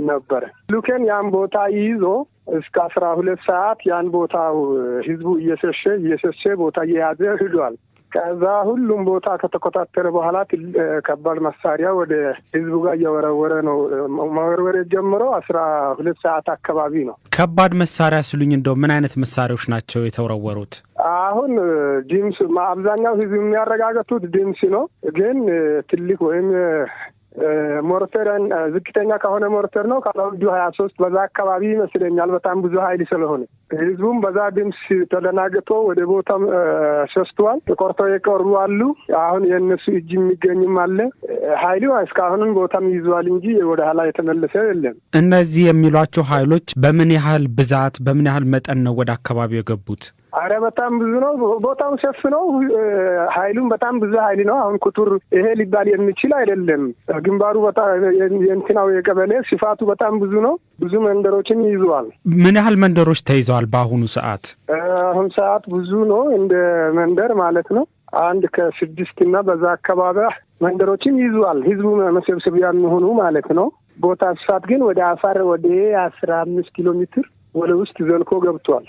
ነበር። ሉኬን ያን ቦታ ይዞ እስከ 12 ሰዓት ያን ቦታው ህዝቡ እየሸሸ ቦታ እየያዘ ሄዷል። ከዛ ሁሉም ቦታ ከተቆጣጠረ በኋላ ከባድ መሳሪያ ወደ ህዝቡ ጋር እየወረወረ ነው። መወርወር ጀምሮ 12 ሰዓት አካባቢ ነው። ከባድ መሳሪያ ስሉኝ እንደው ምን አይነት መሳሪያዎች ናቸው የተወረወሩት? አሁን ድምፅ አብዛኛው ህዝብ የሚያረጋግጡት ድምፅ ነው። ግን ትልቅ ወይም ሞርተርን ዝቅተኛ ከሆነ ሞርተር ነው ካላውዱ 23 በዛ አካባቢ ይመስለኛል። በጣም ብዙ ኃይል ስለሆነ ህዝቡም በዛ ድምፅ ተደናግጦ ወደ ቦታም ሸሽቷል። ተቆርጠው የቀሩ አሉ። አሁን የእነሱ እጅ የሚገኝም አለ። ኃይሉ እስካሁንም ቦታም ይዟል እንጂ ወደ ኋላ የተመለሰ የለም። እነዚህ የሚሏቸው ኃይሎች በምን ያህል ብዛት በምን ያህል መጠን ነው ወደ አካባቢው የገቡት? አረ በጣም ብዙ ነው። ቦታው ሰፊ ነው። ኃይሉም በጣም ብዙ ኃይል ነው። አሁን ቁጥር ይሄ ሊባል የሚችል አይደለም። ግንባሩ በጣም የእንትናው የቀበሌ ስፋቱ በጣም ብዙ ነው። ብዙ መንደሮችን ይዟል። ምን ያህል መንደሮች ተይዘዋል በአሁኑ ሰዓት? አሁን ሰዓት ብዙ ነው። እንደ መንደር ማለት ነው። አንድ ከ6 እና በዛ አካባቢ መንደሮችን ይዟል። ህዝቡ መሰብሰቢያ የሚሆኑ ማለት ነው። ቦታ ስፋት ግን ወደ አፋር ወደ 15 ኪሎ ሜትር ወደ ውስጥ ዘልቆ ገብቷል።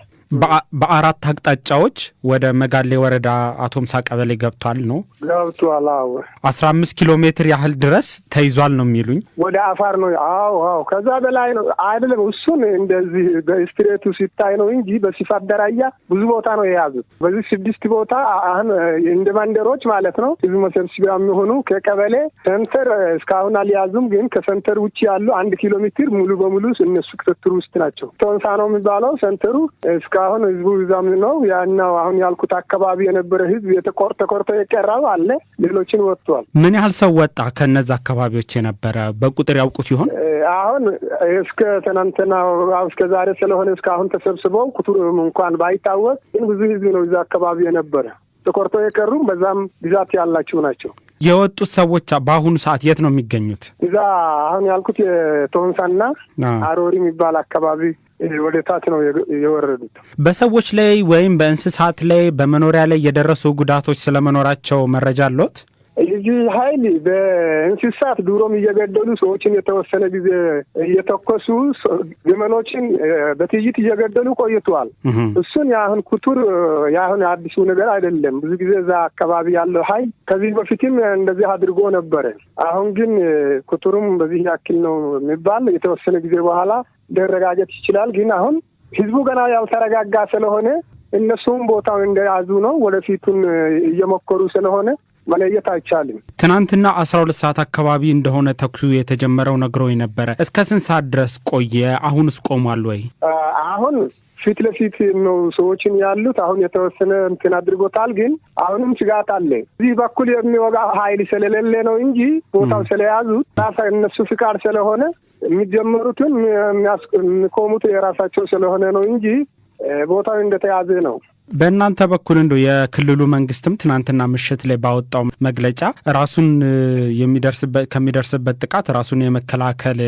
በአራት አቅጣጫዎች ወደ መጋሌ ወረዳ አቶምሳ ቀበሌ ገብቷል ነው? ገብቷል። አዎ 15 ኪሎ ሜትር ያህል ድረስ ተይዟል ነው የሚሉኝ? ወደ አፋር ነው። አዎ ከዛ በላይ ነው አይደለም። እሱን እንደዚህ በስትሬቱ ሲታይ ነው እንጂ በስፋት ደረጃ ብዙ ቦታ ነው የያዙት። በዚህ 6 ቦታ አሁን እንደ መንደሮች ማለት ነው። ህዝብ መሰብሰቢያ የሚሆኑ ከቀበሌ ሴንተር እስካሁን አልያዙም። ግን ከሴንተር ውጭ ያሉ 1 ኪሎ ሜትር ሙሉ በሙሉ እነሱ ቁጥጥር ውስጥ ናቸው። ቶንሳ ነው የሚባለው ሴንተሩ። አሁን ህዝቡ ይዛም ነው ያናው አሁን ያልኩት አካባቢ የነበረ ህዝብ ተቆርጦ የቀረው አለ። ሌሎችን ወጥቷል። ምን ያህል ሰው ወጣ ከነዛ አካባቢዎች የነበረ በቁጥር ያውቁት ይሆን? አሁን እስከ ትናንትና እስከ ዛሬ ስለሆነ እስካሁን ተሰብስበው ቁጥሩ እንኳን ባይታወቅ ግን ብዙ ህዝብ ነው እዛ አካባቢ የነበረ። ተቆርጦ የቀሩም በዛም ብዛት ያላቸው ናቸው። የወጡት ሰዎች በአሁኑ ሰዓት የት ነው የሚገኙት? እዛ አሁን ያልኩት የቶንሳና አሮሪ የሚባል አካባቢ ወደ ታች ነው የወረዱት። በሰዎች ላይ ወይም በእንስሳት ላይ በመኖሪያ ላይ የደረሱ ጉዳቶች ስለመኖራቸው መረጃ አለዎት? ይህ ኃይል በእንስሳት ዱሮም እየገደሉ ሰዎችን የተወሰነ ጊዜ እየተኮሱ ግመሎችን በጥይት እየገደሉ ቆይተዋል። እሱን የአሁን ቁጥር የአሁን አዲሱ ነገር አይደለም። ብዙ ጊዜ እዛ አካባቢ ያለው ኃይል ከዚህ በፊትም እንደዚህ አድርጎ ነበረ። አሁን ግን ቁጥሩም በዚህ ያክል ነው የሚባል የተወሰነ ጊዜ በኋላ ሊረጋገጥ ይችላል። ግን አሁን ህዝቡ ገና ያልተረጋጋ ስለሆነ እነሱም ቦታው እንደያዙ ነው። ወደፊቱን እየሞከሩ ስለሆነ መለየት አይቻልም። ትናንትና 12 ሰዓት አካባቢ እንደሆነ ተኩሱ የተጀመረው ነግሮኝ ነበረ። እስከ ስንት ሰዓት ድረስ ቆየ? አሁንስ ቆሟል ወይ? አሁን ፊት ለፊት ነው ሰዎችን ያሉት። አሁን የተወሰነ እንትን አድርጎታል። ግን አሁንም ስጋት አለ። እዚህ በኩል የሚወጋ ኃይል ስለሌለ ነው እንጂ ቦታው ስለያዙት እነሱ ፍቃድ ስለሆነ የሚጀምሩትን የሚቆሙት የራሳቸው ስለሆነ ነው እንጂ ቦታው እንደተያዘ ነው። በእናንተ በኩል እንደው የክልሉ መንግስትም ትናንትና ምሽት ላይ ባወጣው መግለጫ ራሱን ከሚደርስበት ጥቃት ራሱን የመከላከል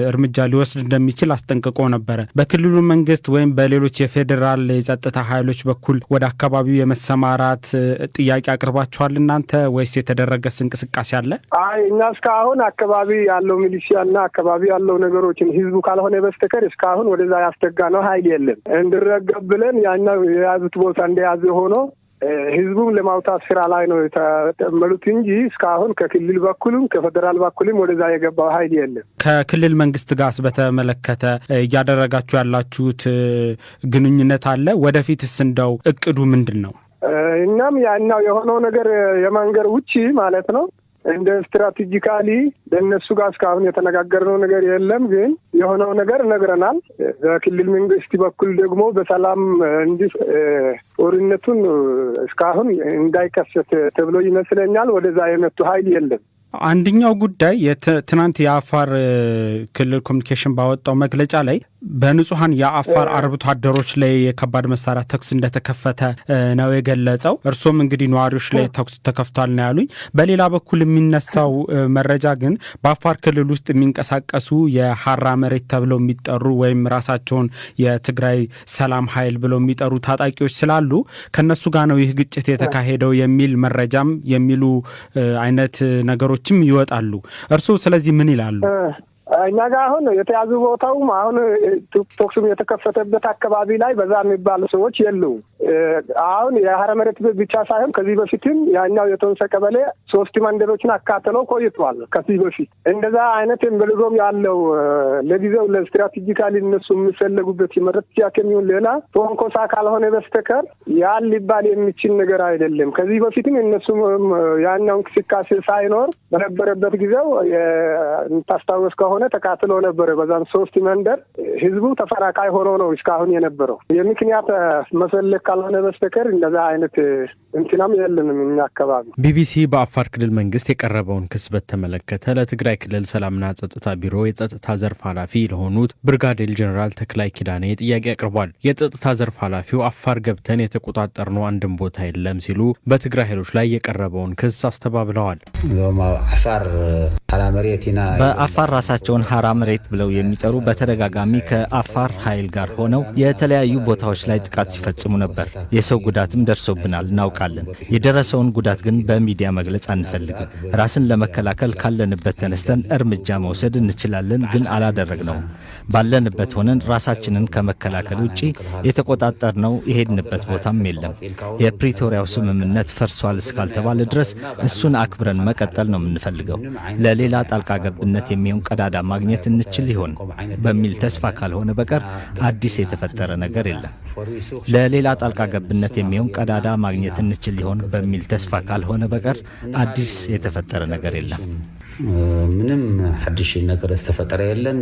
እርምጃ ሊወስድ እንደሚችል አስጠንቅቆ ነበረ። በክልሉ መንግስት ወይም በሌሎች የፌዴራል የጸጥታ ኃይሎች በኩል ወደ አካባቢው የመሰማራት ጥያቄ አቅርባችኋል እናንተ ወይስ የተደረገስ እንቅስቃሴ አለ? እኛ እስካሁን አካባቢ ያለው ሚሊሺያና አካባቢ ያለው ነገሮችን ህዝቡ ካልሆነ በስተቀር እስካሁን ወደዛ ያስጠጋ ነው ኃይል የለም። እንድረገብ ብለን ያኛው የያዙት ቦታ እንደያዘ ሆኖ ህዝቡን ለማውጣት ስራ ላይ ነው የተጠመሉት እንጂ እስካሁን ከክልል በኩልም ከፌደራል በኩልም ወደዛ የገባው ኃይል የለም። ከክልል መንግስት ጋር በተመለከተ እያደረጋችሁ ያላችሁት ግንኙነት አለ? ወደፊትስ እንደው እቅዱ ምንድን ነው? እኛም ያኛው የሆነው ነገር የመንገር ውጪ ማለት ነው እንደ ስትራቴጂካሊ ለእነሱ ጋር እስካሁን የተነጋገርነው ነገር የለም። ግን የሆነው ነገር ነግረናል። በክልል መንግስት በኩል ደግሞ በሰላም ጦርነቱን እስካሁን እንዳይከሰት ተብሎ ይመስለኛል ወደዛ የመጡ ኃይል የለም። አንደኛው ጉዳይ ትናንት የአፋር ክልል ኮሚኒኬሽን ባወጣው መግለጫ ላይ በንጹሃን የአፋር አርብቶ አደሮች ላይ የከባድ መሳሪያ ተኩስ እንደተከፈተ ነው የገለጸው። እርሶም እንግዲህ ነዋሪዎች ላይ ተኩስ ተከፍቷል ነው ያሉኝ። በሌላ በኩል የሚነሳው መረጃ ግን በአፋር ክልል ውስጥ የሚንቀሳቀሱ የሐራ መሬት ተብለው የሚጠሩ ወይም ራሳቸውን የትግራይ ሰላም ኃይል ብለው የሚጠሩ ታጣቂዎች ስላሉ ከነሱ ጋር ነው ይህ ግጭት የተካሄደው የሚል መረጃም የሚሉ አይነት ነገሮችም ይወጣሉ። እርሶ ስለዚህ ምን ይላሉ? እኛ ጋር አሁን የተያዙ ቦታውም አሁን ቶክሱም የተከፈተበት አካባቢ ላይ በዛ የሚባሉ ሰዎች የሉም። አሁን የሐራ መሬት ብቻ ሳይሆን ከዚህ በፊትም ያኛው የቶንሰ ቀበሌ 3 መንደሮችን አካተለው ቆይቷል። ከዚህ በፊት እንደዛ አይነት በልጎም ያለው ለጊዜው ለስትራቴጂካሊ እነሱ የሚፈለጉበት የመረጃ ከሚሆን ሌላ ቶንኮሳ ካልሆነ በስተቀር ያን ሊባል የሚችል ነገር አይደለም። ከዚህ በፊትም እነሱም ያኛው እንቅስቃሴ ሳይኖር በነበረበት ጊዜው ታስታውስ ከሆነ ተካትሎ ነበር። በዛም 3 መንደር ህዝቡ ተፈራቃይ ሆኖ ነው እስካሁን የነበረው። የምክንያት መሰለክ ካልሆነ በስተቀር እንደዛ አይነት እንትናም የለንም እኛ አካባቢ። ቢቢሲ በአፋር ክልል መንግስት የቀረበውን ክስ በተመለከተ ለትግራይ ክልል ሰላምና ጸጥታ ቢሮ የጸጥታ ዘርፍ ኃላፊ ለሆኑት ብርጋዴር ጀነራል ተክላይ ኪዳኔ ጥያቄ አቅርቧል። የጸጥታ ዘርፍ ኃላፊው አፋር ገብተን የተቆጣጠርነው አንድም ቦታ የለም ሲሉ በትግራይ ኃይሎች ላይ የቀረበውን ክስ አስተባብለዋል። በአፋር ራሳቸውን ሐራ መሬት ብለው የሚጠሩ በተደጋጋሚ ከአፋር ኃይል ጋር ሆነው የተለያዩ ቦታዎች ላይ ጥቃት ሲፈጽሙ ነበር። የሰው ጉዳትም ደርሶብናል እናውቃለን። የደረሰውን ጉዳት ግን በሚዲያ መግለጽ አንፈልግም። ራስን ለመከላከል ካለንበት ተነስተን እርምጃ መውሰድ እንችላለን፣ ግን አላደረግነውም። ባለንበት ሆነን ራሳችንን ከመከላከል ውጪ የተቆጣጠርነው የሄድንበት ቦታም የለም። የፕሪቶሪያው ስምምነት ፈርሷል እስካልተባለ ድረስ እሱን አክብረን መቀጠል ነው የምንፈልገው። ለሌላ ጣልቃ ገብነት የሚሆን ቀዳዳ ማግኘት እንችል ይሆን በሚል ተስፋ ካልሆነ በቀር አዲስ የተፈጠረ ነገር የለም። ለሌላ ጣልቃ ገብነት የሚሆን ቀዳዳ ማግኘት እንችል ይሆን በሚል ተስፋ ካልሆነ በቀር አዲስ የተፈጠረ ነገር የለም። ምንም አዲስ ነገር ተፈጠረ የለም።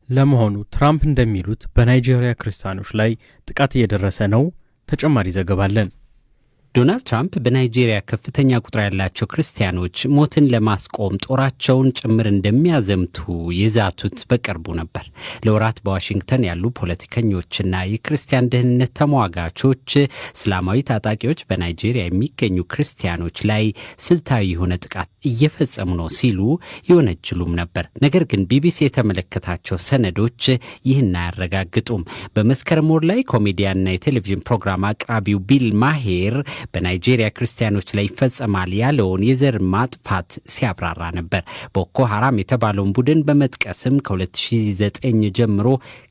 ለመሆኑ ትራምፕ እንደሚሉት በናይጄሪያ ክርስቲያኖች ላይ ጥቃት እየደረሰ ነው? ተጨማሪ ዘገባ አለን። ዶናልድ ትራምፕ በናይጄሪያ ከፍተኛ ቁጥር ያላቸው ክርስቲያኖች ሞትን ለማስቆም ጦራቸውን ጭምር እንደሚያዘምቱ የዛቱት በቅርቡ ነበር። ለወራት በዋሽንግተን ያሉ ፖለቲከኞችና የክርስቲያን ደህንነት ተሟጋቾች እስላማዊ ታጣቂዎች በናይጄሪያ የሚገኙ ክርስቲያኖች ላይ ስልታዊ የሆነ ጥቃት እየፈጸሙ ነው ሲሉ ይወነጅሉም ነበር። ነገር ግን ቢቢሲ የተመለከታቸው ሰነዶች ይህን አያረጋግጡም። በመስከረም ወር ላይ ኮሜዲያንና የቴሌቪዥን ፕሮግራም አቅራቢው ቢል ማሄር በናይጄሪያ ክርስቲያኖች ላይ ይፈጸማል ያለውን የዘር ማጥፋት ሲያብራራ ነበር። ቦኮ ሐራም የተባለውን ቡድን በመጥቀስም ከ2009 ጀምሮ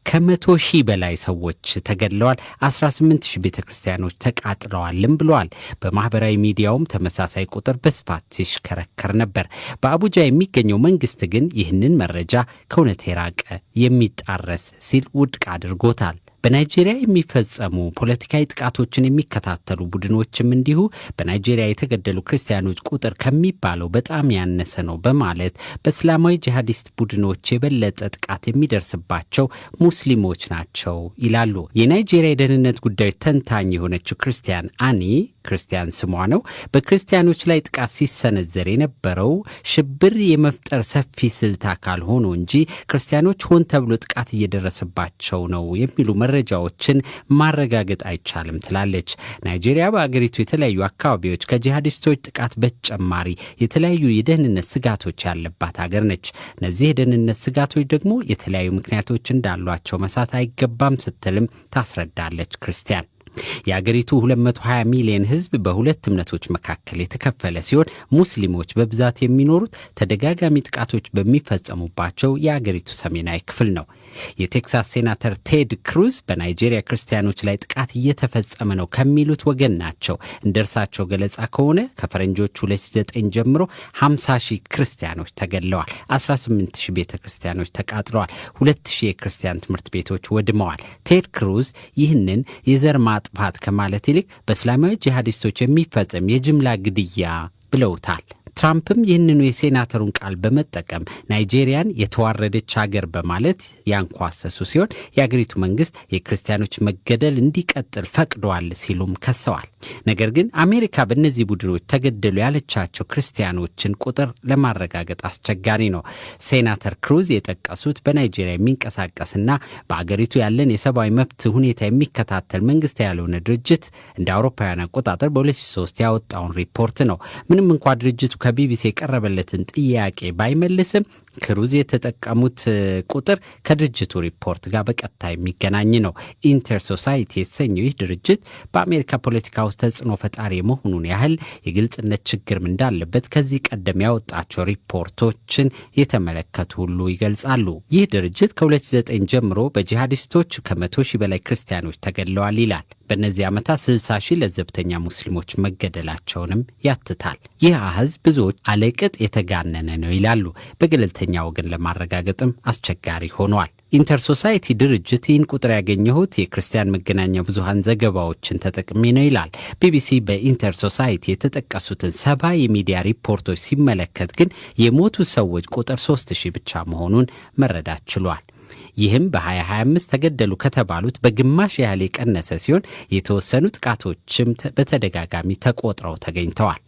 ከ100,000 በላይ ሰዎች ተገድለዋል፣ 18,000 ቤተክርስቲያኖች ተቃጥለዋልም ብለዋል። በማህበራዊ ሚዲያውም ተመሳሳይ ቁጥር በስፋት ሲሽከረከር ነበር። በአቡጃ የሚገኘው መንግስት ግን ይህንን መረጃ ከእውነት የራቀ የሚጣረስ ሲል ውድቅ አድርጎታል። በናይጄሪያ የሚፈጸሙ ፖለቲካዊ ጥቃቶችን የሚከታተሉ ቡድኖችም እንዲሁ በናይጄሪያ የተገደሉ ክርስቲያኖች ቁጥር ከሚባለው በጣም ያነሰ ነው በማለት በእስላማዊ ጂሃዲስት ቡድኖች የበለጠ ጥቃት የሚደርስባቸው ሙስሊሞች ናቸው ይላሉ። የናይጄሪያ የደህንነት ጉዳዮች ተንታኝ የሆነችው ክርስቲያን አኒ ክርስቲያን ስሟ ነው፣ በክርስቲያኖች ላይ ጥቃት ሲሰነዘር የነበረው ሽብር የመፍጠር ሰፊ ስልት አካል ሆኖ እንጂ ክርስቲያኖች ሆን ተብሎ ጥቃት እየደረሰባቸው ነው የሚሉ መረጃዎችን ማረጋገጥ አይቻልም ትላለች። ናይጄሪያ በአገሪቱ የተለያዩ አካባቢዎች ከጂሃዲስቶች ጥቃት በተጨማሪ የተለያዩ የደህንነት ስጋቶች ያለባት ሀገር ነች። እነዚህ የደህንነት ስጋቶች ደግሞ የተለያዩ ምክንያቶች እንዳሏቸው መሳት አይገባም ስትልም ታስረዳለች ክርስቲያን። የአገሪቱ 220 ሚሊዮን ህዝብ በሁለት እምነቶች መካከል የተከፈለ ሲሆን ሙስሊሞች በብዛት የሚኖሩት ተደጋጋሚ ጥቃቶች በሚፈጸሙባቸው የአገሪቱ ሰሜናዊ ክፍል ነው። የቴክሳስ ሴናተር ቴድ ክሩዝ በናይጄሪያ ክርስቲያኖች ላይ ጥቃት እየተፈጸመ ነው ከሚሉት ወገን ናቸው። እንደ እርሳቸው ገለጻ ከሆነ ከፈረንጆቹ 2009 ጀምሮ 50,000 ክርስቲያኖች ተገድለዋል፣ 18,000 ቤተ ክርስቲያኖች ተቃጥለዋል፣ 2,000 የክርስቲያን ትምህርት ቤቶች ወድመዋል። ቴድ ክሩዝ ይህንን የዘር ማጥፋት ከማለት ይልቅ በእስላማዊ ጂሃዲስቶች የሚፈጸም የጅምላ ግድያ ብለውታል። ትራምፕም ይህንኑ የሴናተሩን ቃል በመጠቀም ናይጄሪያን የተዋረደች ሀገር በማለት ያንኳሰሱ ሲሆን የአገሪቱ መንግስት የክርስቲያኖች መገደል እንዲቀጥል ፈቅደዋል ሲሉም ከሰዋል። ነገር ግን አሜሪካ በእነዚህ ቡድኖች ተገደሉ ያለቻቸው ክርስቲያኖችን ቁጥር ለማረጋገጥ አስቸጋሪ ነው። ሴናተር ክሩዝ የጠቀሱት በናይጄሪያ የሚንቀሳቀስና በአገሪቱ ያለን የሰብአዊ መብት ሁኔታ የሚከታተል መንግስት ያልሆነ ድርጅት እንደ አውሮፓውያን አቆጣጠር በ2003 ያወጣውን ሪፖርት ነው። ምንም እንኳ ድርጅቱ ከቢቢሲ የቀረበለትን ጥያቄ ባይመልስም ክሩዝ የተጠቀሙት ቁጥር ከድርጅቱ ሪፖርት ጋር በቀጥታ የሚገናኝ ነው። ኢንተር ሶሳይቲ የተሰኘው ይህ ድርጅት በአሜሪካ ፖለቲካ ውስጥ ተጽዕኖ ፈጣሪ መሆኑን ያህል የግልጽነት ችግርም እንዳለበት ከዚህ ቀደም ያወጣቸው ሪፖርቶችን የተመለከቱ ሁሉ ይገልጻሉ። ይህ ድርጅት ከ2009 ጀምሮ በጂሃዲስቶች ከ100 ሺህ በላይ ክርስቲያኖች ተገድለዋል ይላል። በእነዚህ ዓመታት 60 ሺህ ለዘብተኛ ሙስሊሞች መገደላቸውንም ያትታል። ይህ አሃዝ ብዙዎች አለቅጥ የተጋነነ ነው ይላሉ። በገለልተኛ ወገን ለማረጋገጥም አስቸጋሪ ሆኗል። ኢንተር ሶሳይቲ ድርጅት ይህን ቁጥር ያገኘሁት የክርስቲያን መገናኛ ብዙሃን ዘገባዎችን ተጠቅሜ ነው ይላል። ቢቢሲ በኢንተር ሶሳይቲ የተጠቀሱትን 70 የሚዲያ ሪፖርቶች ሲመለከት ግን የሞቱ ሰዎች ቁጥር 3000 ብቻ መሆኑን መረዳት ችሏል። ይህም በ2025 ተገደሉ ከተባሉት በግማሽ ያህል የቀነሰ ሲሆን የተወሰኑ ጥቃቶችም በተደጋጋሚ ተቆጥረው ተገኝተዋል።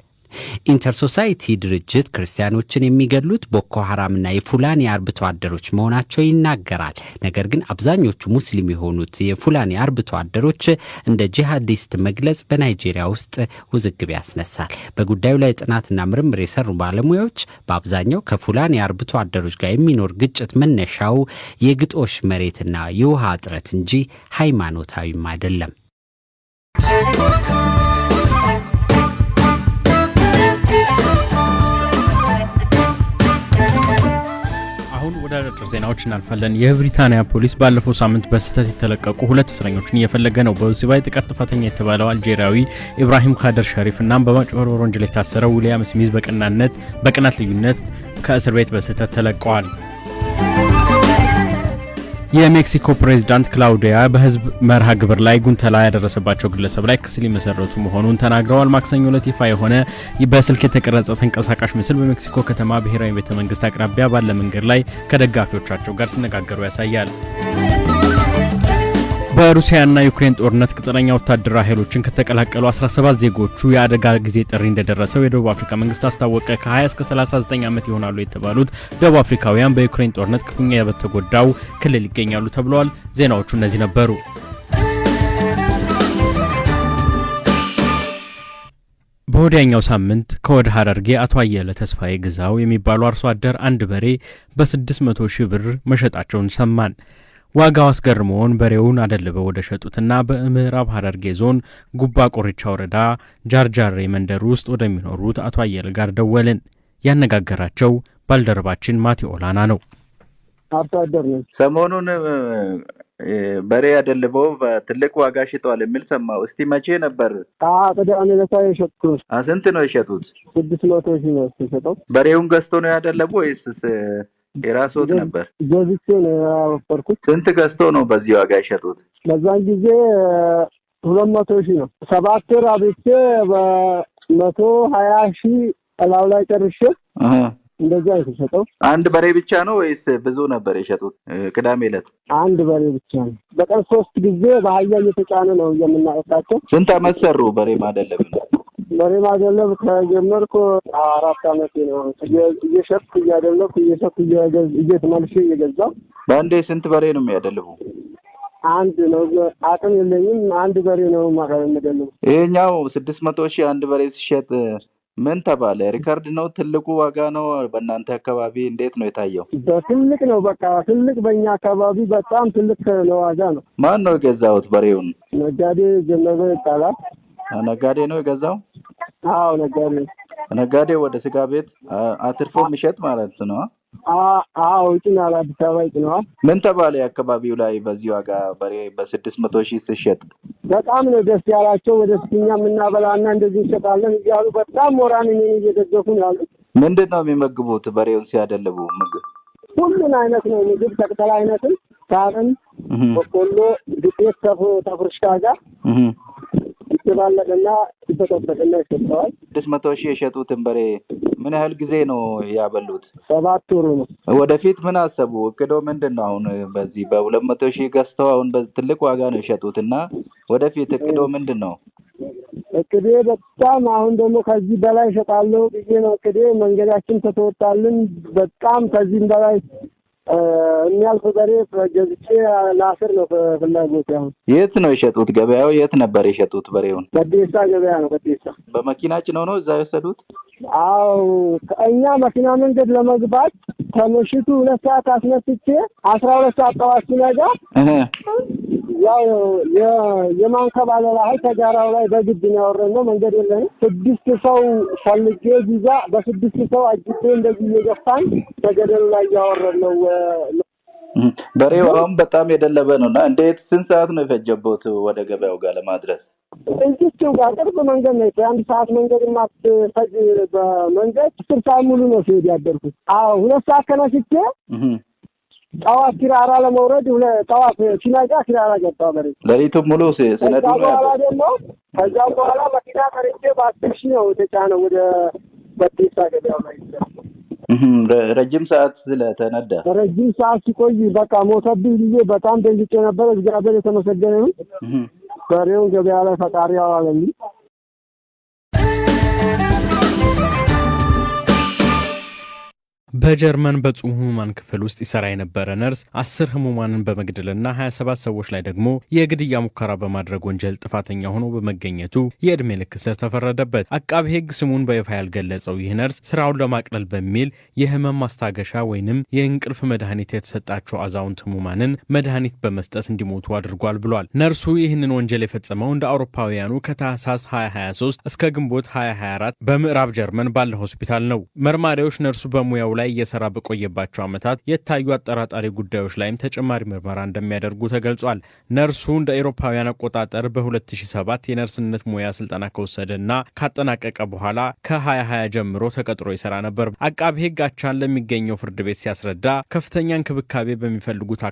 ኢንተር ሶሳይቲ ድርጅት ክርስቲያኖችን የሚገድሉት ቦኮ ሐራምና የፉላኒ አርብቶ አደሮች መሆናቸው ይናገራል። ነገር ግን አብዛኞቹ ሙስሊም የሆኑት የፉላኒ አርብቶ አደሮች እንደ ጂሃዲስት መግለጽ በናይጄሪያ ውስጥ ውዝግብ ያስነሳል። በጉዳዩ ላይ ጥናትና ምርምር የሰሩ ባለሙያዎች በአብዛኛው ከፉላኒ አርብቶ አደሮች ጋር የሚኖር ግጭት መነሻው የግጦሽ መሬትና የውሃ እጥረት እንጂ ሃይማኖታዊም አይደለም። ወደ አጭር ዜናዎች እናልፋለን። የብሪታንያ ፖሊስ ባለፈው ሳምንት በስህተት የተለቀቁ 2 እስረኞችን እየፈለገ ነው። በወሲባዊ ጥቃት ጥፋተኛ የተባለው አልጄሪያዊ ኢብራሂም ካደር ሸሪፍ እና በማጭበርበር ወንጀል የታሰረው ዊሊያም ስሚዝ በቀናት ልዩነት ከእስር ቤት በስህተት ተለቀዋል። የሜክሲኮ ፕሬዝዳንት ክላውዲያ በህዝብ መርሃ ግብር ላይ ጉንተላ ያደረሰባቸው ግለሰብ ላይ ክስ ሊመሰረቱ መሆኑን ተናግረዋል። ማክሰኞ ዕለት ይፋ የሆነ በስልክ የተቀረጸ ተንቀሳቃሽ ምስል በሜክሲኮ ከተማ ብሔራዊ ቤተመንግስት አቅራቢያ ባለ መንገድ ላይ ከደጋፊዎቻቸው ጋር ሲነጋገሩ ያሳያል። በሩሲያና ዩክሬን ጦርነት ቅጥረኛ ወታደራዊ ኃይሎችን ከተቀላቀሉ 17 ዜጎቹ የአደጋ ጊዜ ጥሪ እንደደረሰው የደቡብ አፍሪካ መንግስት አስታወቀ። ከ20 እስከ 39 ዓመት ይሆናሉ የተባሉት ደቡብ አፍሪካውያን በዩክሬን ጦርነት ክፉኛ በተጎዳው ክልል ይገኛሉ ተብሏል። ዜናዎቹ እነዚህ ነበሩ። በወዲያኛው ሳምንት ከወደ ሐረርጌ አቶ አየለ ተስፋዬ ግዛው የሚባሉ አርሶ አደር አንድ በሬ በ600 ሺህ ብር መሸጣቸውን ሰማን። ዋጋው አስገርሞን በሬውን አደልበው ወደ ሸጡትና በምዕራብ ሐረርጌ ዞን ጉባ ቆርቻ ወረዳ ጃርጃሬ መንደር ውስጥ ወደሚኖሩት አቶ አየለ ጋር ደወልን። ያነጋገራቸው ባልደረባችን ማቲ ኦላና ነው። አርሶ አደር ነው። ሰሞኑን በሬ አደልበው በትልቅ ዋጋ ሽጠዋል የሚል ሰማው። እስቲ መቼ ነበር? ቅዳሜ ዕለት የሸጡት። ስንት ነው የሸጡት? 600 ሺህ ነው የሸጠው። በሬውን ገዝቶ ነው ያደለቡ ወይስ የራስዎት ነበር? ገዝቼ ነው ያወፈርኩት። ስንት ገዝቶ ነው በዚህ ዋጋ የሸጡት? በዛን ጊዜ 200 ሺህ ነው። 7 ወር አብቼ በ120 ሺህ እላው ላይ ጨርሼ እንደዛ የተሸጠው። አንድ በሬ ብቻ ነው ወይስ ብዙ ነበር የሸጡት? ቅዳሜ ዕለት አንድ በሬ ብቻ ነው። በቀን 3 ጊዜ በአህያ እየተጫነ ነው የምናወጣቸው። ስንት ዓመት ሰሩ በሬ ማደለብ? በሬ ማደለብ ከጀመርኩ 4 ዓመት ነው። እየሸጥኩ እያደለብኩ እየሸጥኩ እየተመልሼ እየገዛው። በአንዴ ስንት በሬ ነው የሚያደልቡ? አንድ ነው። አቅም የለኝም። አንድ በሬ ነው የምደልበው። ይሄኛው 600 ሺህ አንድ በሬ ሲሸጥ ምን ተባለ? ሪካርድ ነው? ትልቁ ዋጋ ነው? በእናንተ አካባቢ እንዴት ነው የታየው? በትልቅ ነው። በቃ ትልቅ፣ በእኛ አካባቢ በጣም ትልቅ ነው ዋጋ ነው። ማን ነው የገዛውት በሬውን? ነጋዴ ጀነበ ይባላል። ነጋዴ ነው የገዛው? አዎ ነጋዴ። ነጋዴ ወደ ስጋ ቤት አትርፎ የሚሸጥ ማለት ነው? አዎ ይጭናል። አዲስ አበባ ይጭናል። ምን ተባለ አካባቢው ላይ በዚህ ዋጋ በሬ በ600 ሺህ ሲሸጥ? በጣም ነው ደስ ያላቸው። ወደ ስኛ የምናበላና እንደዚህ እንሸጣለን እያሉ በጣም ሞራን እየደገፉ ነው ያሉት። ምንድን ነው የሚመግቡት በሬውን ሲያደልቡ? ምግብ ሁሉን አይነት ነው ምግብ፣ ተቅጠል አይነትም፣ ሳርን፣ በቆሎ፣ ዱቄት ተፍርሽካ ጋር ይባለና ይተጠበቅና ይሰጣል። 600 ሺህ የሸጡትን በሬ ምን ያህል ጊዜ ነው ያበሉት? 7 ወር ነው። ወደፊት ምን አሰቡ? እቅዶ ምንድን ነው? አሁን በዚህ በ200 ሺህ ገዝተው አሁን በትልቅ ዋጋ ነው የሸጡትና ወደፊት እቅዶ ምንድን ነው? እቅዴ በጣም አሁን ደግሞ ከዚህ በላይ እሸጣለሁ ብዬ ነው እቅዴ። መንገዳችን ተተወጣልን። በጣም ከዚህም በላይ የሚያልፍ በሬ ገዝቼ ላስር ነው ፍላጎት። አሁን የት ነው የሸጡት? ገበያው የት ነበር የሸጡት በሬውን? በዴሳ ገበያ ነው። በዴሳ በመኪና ጭነው ነው እዛ የወሰዱት? አዎ ከእኛ መኪና መንገድ ለመግባት ከምሽቱ 2 ሰዓት አስነስቼ 12 ሰዓት ጠዋት ሲነጋ ያው የማንከባለል ኃይል ተጋራው ላይ በግድ ነው ያወረነው። መንገድ የለንም። 6 ሰው ፈልጌ ጊዛ በ6 ሰው አጅቤ እንደዚህ እየገፋን በገደሉ ላይ ያወረነው። በሬው አሁን በጣም የደለበ ነውና እንዴት ስንት ሰዓት ነው የፈጀበት ወደ ገበያው ጋር ለማድረስ? እዚህው ጋር ቅርብ መንገድ ነው። 1 ሰዓት መንገድ ማትፈጅ በመንገድ 10 ሰዓት ሙሉ ነው ሲሄድ ያደርኩት። 2 ሰዓት ከነስቼ ጠዋት ሲራራ ለመውረድ ጠዋት ሲናጋ ሲራራ ገባ በሬ ለሊቱም ሙሉ ሲነዱ ነው። ከዛ በኋላ መኪና ቀርጬ በ10 ሺህ ነው የተጫነው ወደ በቲሳ ገበያው ላይ። ረጅም ሰዓት ስለተነዳ ረጅም ሰዓት ሲቆይ በቃ ሞተብኝ ብዬ በጣም ደንግጬ ነበር። እግዚአብሔር የተመሰገነ ይሁን። በሬውን ገበያ ላይ ፈጣሪ ያዋለልኝ። በጀርመን በጽኑ ህሙማን ክፍል ውስጥ ይሰራ የነበረ ነርስ 10 ህሙማንን በመግደልና 27 ሰዎች ላይ ደግሞ የግድያ ሙከራ በማድረግ ወንጀል ጥፋተኛ ሆኖ በመገኘቱ የዕድሜ ልክ እስር ተፈረደበት። አቃቤ ሕግ ስሙን በይፋ ያልገለጸው ይህ ነርስ ስራውን ለማቅለል በሚል የህመም ማስታገሻ ወይንም የእንቅልፍ መድኃኒት የተሰጣቸው አዛውንት ህሙማንን መድኃኒት በመስጠት እንዲሞቱ አድርጓል ብሏል። ነርሱ ይህንን ወንጀል የፈጸመው እንደ አውሮፓውያኑ ከታህሳስ 2023 እስከ ግንቦት 2024 በምዕራብ ጀርመን ባለ ሆስፒታል ነው። መርማሪዎች ነርሱ በሙያው ላይ እየሰራ በቆየባቸው ዓመታት የታዩ አጠራጣሪ ጉዳዮች ላይም ተጨማሪ ምርመራ እንደሚያደርጉ ተገልጿል። ነርሱ እንደ አውሮፓውያን አቆጣጠር በ2007 የነርስነት ሙያ ስልጠና ከወሰደና ካጠናቀቀ በኋላ ከ2020 ጀምሮ ተቀጥሮ ይሰራ ነበር። አቃቤ ሕግ አቻን ለሚገኘው ፍርድ ቤት ሲያስረዳ ከፍተኛ እንክብካቤ በሚፈልጉት